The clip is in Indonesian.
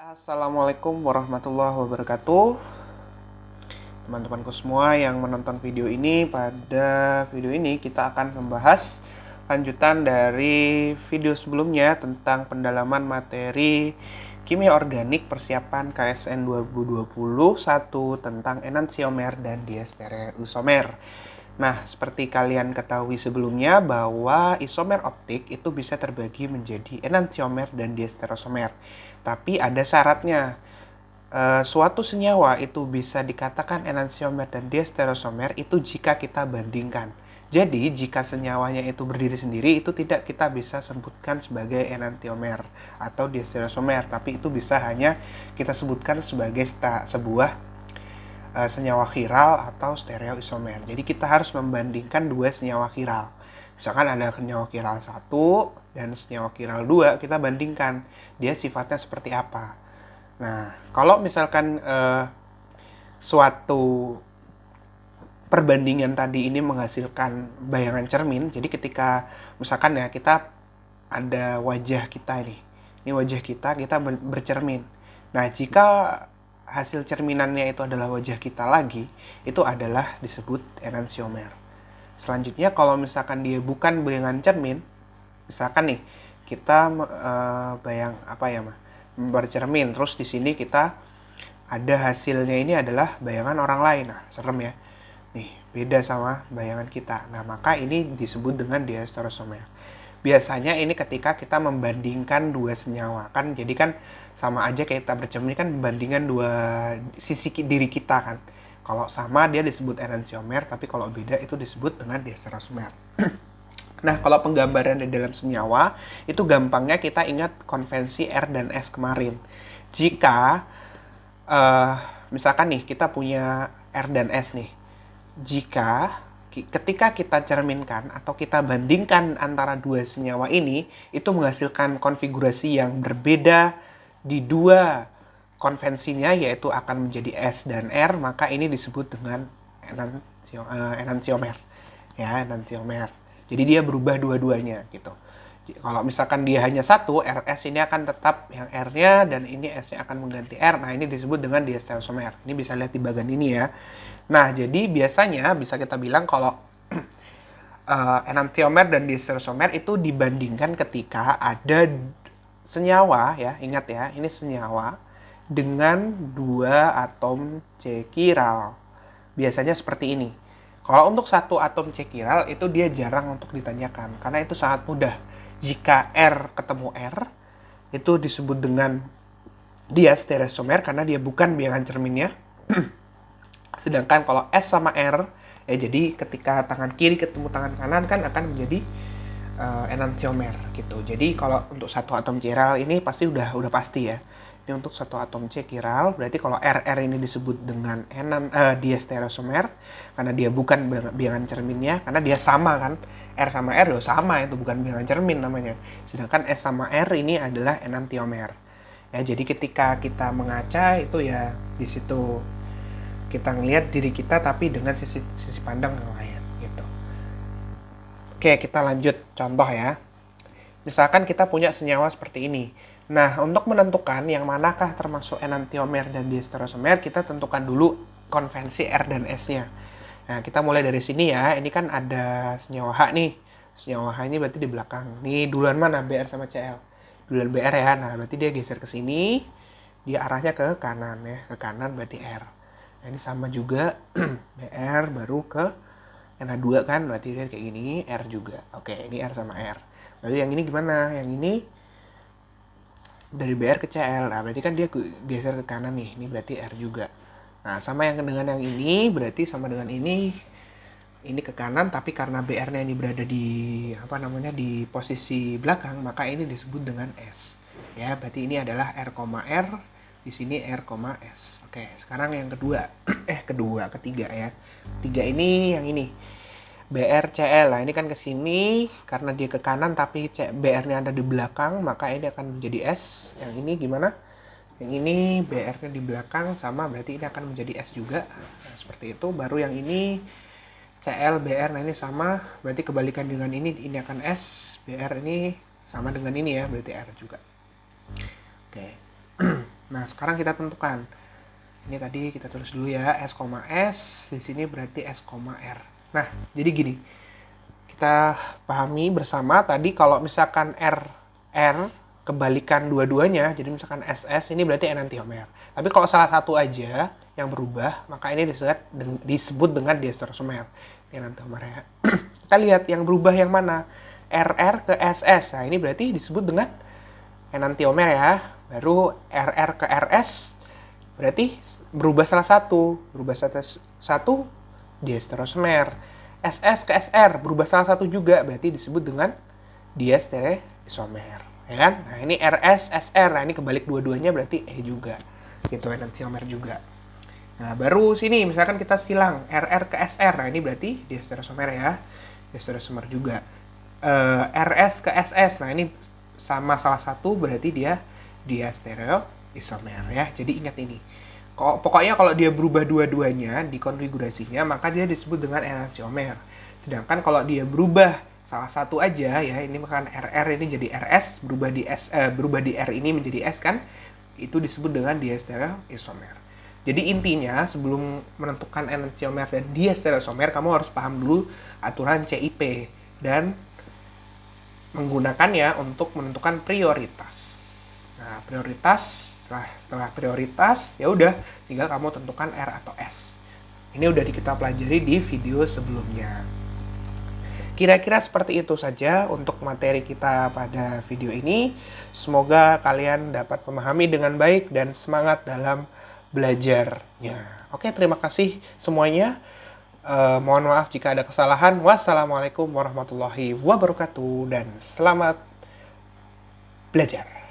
Assalamualaikum warahmatullahi wabarakatuh. Teman-temanku semua yang menonton video ini, pada video ini kita akan membahas lanjutan dari video sebelumnya tentang pendalaman materi kimia organik persiapan KSN 2021 tentang enantiomer dan diestereoisomer. Nah, seperti kalian ketahui sebelumnya bahwa isomer optik itu bisa terbagi menjadi enantiomer dan diestereoisomer. Tapi ada syaratnya. Suatu senyawa itu bisa dikatakan enantiomer dan diestereoisomer itu jika kita bandingkan. Jadi, jika senyawanya itu berdiri sendiri, itu tidak kita bisa sebutkan sebagai enantiomer atau diestereoisomer, tapi itu bisa hanya kita sebutkan sebagai sebuah senyawa chiral atau stereoisomer. Jadi kita harus membandingkan dua senyawa chiral. Misalkan ada senyawa chiral 1 dan senyawa chiral 2, kita bandingkan dia sifatnya seperti apa. Nah, kalau misalkan suatu perbandingan tadi ini menghasilkan bayangan cermin, jadi ketika misalkan ya kita ada wajah kita ini wajah kita bercermin. Nah, jika hasil cerminannya itu adalah wajah kita lagi, itu adalah disebut enantiomer. Selanjutnya kalau misalkan dia bukan bayangan cermin, misalkan nih kita bercermin, terus di sini kita ada hasilnya ini adalah bayangan orang lain. Nah, serem ya. Nih, beda sama bayangan kita. Nah, maka ini disebut dengan diestereoisomer. Biasanya ini ketika kita membandingkan dua senyawa, kan jadi kan sama aja kayak kita bercermin kan membandingkan dua sisi diri kita kan. Kalau sama dia disebut enantiomer, tapi kalau beda itu disebut dengan diestereoisomer. Nah, kalau penggambaran di dalam senyawa, itu gampangnya kita ingat konvensi R dan S kemarin. Jika, misalkan nih, kita punya R dan S nih. Jika ketika kita cerminkan atau kita bandingkan antara dua senyawa ini, itu menghasilkan konfigurasi yang berbeda di dua konvensinya, yaitu akan menjadi S dan R, maka ini disebut dengan enantiomer. Ya, enantiomer. Jadi dia berubah dua-duanya gitu. Kalau misalkan dia hanya satu, RS ini akan tetap yang R-nya dan ini S-nya akan mengganti R. Nah, ini disebut dengan diestereoisomer. Ini bisa lihat di bagian ini ya. Nah, jadi biasanya bisa kita bilang kalau enantiomer dan diestereoisomer itu dibandingkan ketika ada senyawa ya, ingat ya, ini senyawa dengan dua atom C chiral. Biasanya seperti ini. Kalau untuk satu atom C chiral itu dia jarang untuk ditanyakan karena itu sangat mudah. Jika R ketemu R itu disebut dengan diestereoisomer karena dia bukan bayangan cerminnya. Sedangkan kalau S sama R ya, jadi ketika tangan kiri ketemu tangan kanan kan akan menjadi enantiomer gitu. Jadi kalau untuk satu atom C chiral ini pasti udah pasti ya. Ini untuk satu atom C chiral, berarti kalau RR ini disebut dengan diestereoisomer karena dia bukan bayangan cerminnya, karena dia sama kan, R sama R sama, itu bukan bayangan cermin namanya. Sedangkan S sama R ini adalah enantiomer. Ya, jadi ketika kita mengaca itu ya di situ kita ngelihat diri kita tapi dengan sisi pandang yang lain gitu. Oke, kita lanjut contoh ya. Misalkan kita punya senyawa seperti ini. Nah, untuk menentukan yang manakah termasuk enantiomer dan diestereoisomer, kita tentukan dulu konvensi R dan S-nya. Nah, kita mulai dari sini ya. Ini kan ada senyawa H nih. Senyawa H ini berarti di belakang. Nih duluan mana? BR sama Cl. Duluan BR ya. Nah, berarti dia geser ke sini. Dia arahnya ke kanan ya. Ke kanan berarti R. Nah, ini sama juga. BR baru ke NH2 kan. Berarti dia kayak gini. R juga. Oke, ini R sama R. Lalu yang ini gimana? Yang ini dari BR ke CL. Nah, berarti kan dia geser ke kanan nih. Ini berarti R juga. Nah, sama yang dengan yang ini, berarti sama dengan ini. Ini ke kanan, tapi karena BR-nya ini berada di di posisi belakang, maka ini disebut dengan S. Ya, berarti ini adalah R, R. Di sini R, S. Oke, sekarang yang kedua. Ketiga ya. Ketiga ini yang ini. BRCL. Nah, ini kan ke sini karena dia ke kanan tapi BR-nya ada di belakang, maka ini akan menjadi S. Yang ini gimana? Yang ini BR-nya di belakang sama, berarti ini akan menjadi S juga. Nah, seperti itu. Baru yang ini CL BR, nah ini sama, berarti kebalikan dengan ini akan S, BR ini sama dengan ini ya, berarti R juga. Oke. Nah, sekarang kita tentukan. Ini tadi kita tulis dulu ya, S, S, di sini berarti S, R. Nah, jadi gini, kita pahami bersama tadi kalau misalkan R kebalikan dua-duanya, jadi misalkan SS ini berarti enantiomer. Tapi kalau salah satu aja yang berubah, maka ini disebut dengan diestereomer. Enantiomer ya. Kita lihat yang berubah yang mana? RR ke SS. Nah, ini berarti disebut dengan enantiomer ya. Baru RR ke RS berarti berubah salah satu. Berubah satu diestereomer. SS ke SR berubah salah satu juga, berarti disebut dengan diestereomer. Ya kan? Nah, ini RS, SR. Nah, ini kebalik dua-duanya berarti juga. Gitu, enantiomer juga. Nah, baru sini misalkan kita silang RR ke SR. Nah, ini berarti diestereomer ya. Diestereomer juga. RS ke SS. Nah, ini sama salah satu berarti dia diestereomer ya. Jadi ingat ini. Pokoknya kalau dia berubah dua-duanya di konfigurasinya, maka dia disebut dengan enantiomer. Sedangkan kalau dia berubah salah satu aja ya, ini misalkan RR ini jadi RS, berubah di R ini menjadi S kan, itu disebut dengan diestereomer. Jadi intinya sebelum menentukan enantiomer dan diestereomer, kamu harus paham dulu aturan CIP dan menggunakannya untuk menentukan prioritas. Nah, prioritas setelah prioritas ya udah tinggal kamu tentukan R atau S. Ini udah kita pelajari di video sebelumnya. Kira-kira seperti itu saja untuk materi kita pada video ini. Semoga kalian dapat memahami dengan baik dan semangat dalam belajarnya. Oke, terima kasih semuanya. Mohon maaf jika ada kesalahan. Wassalamualaikum warahmatullahi wabarakatuh dan selamat belajar.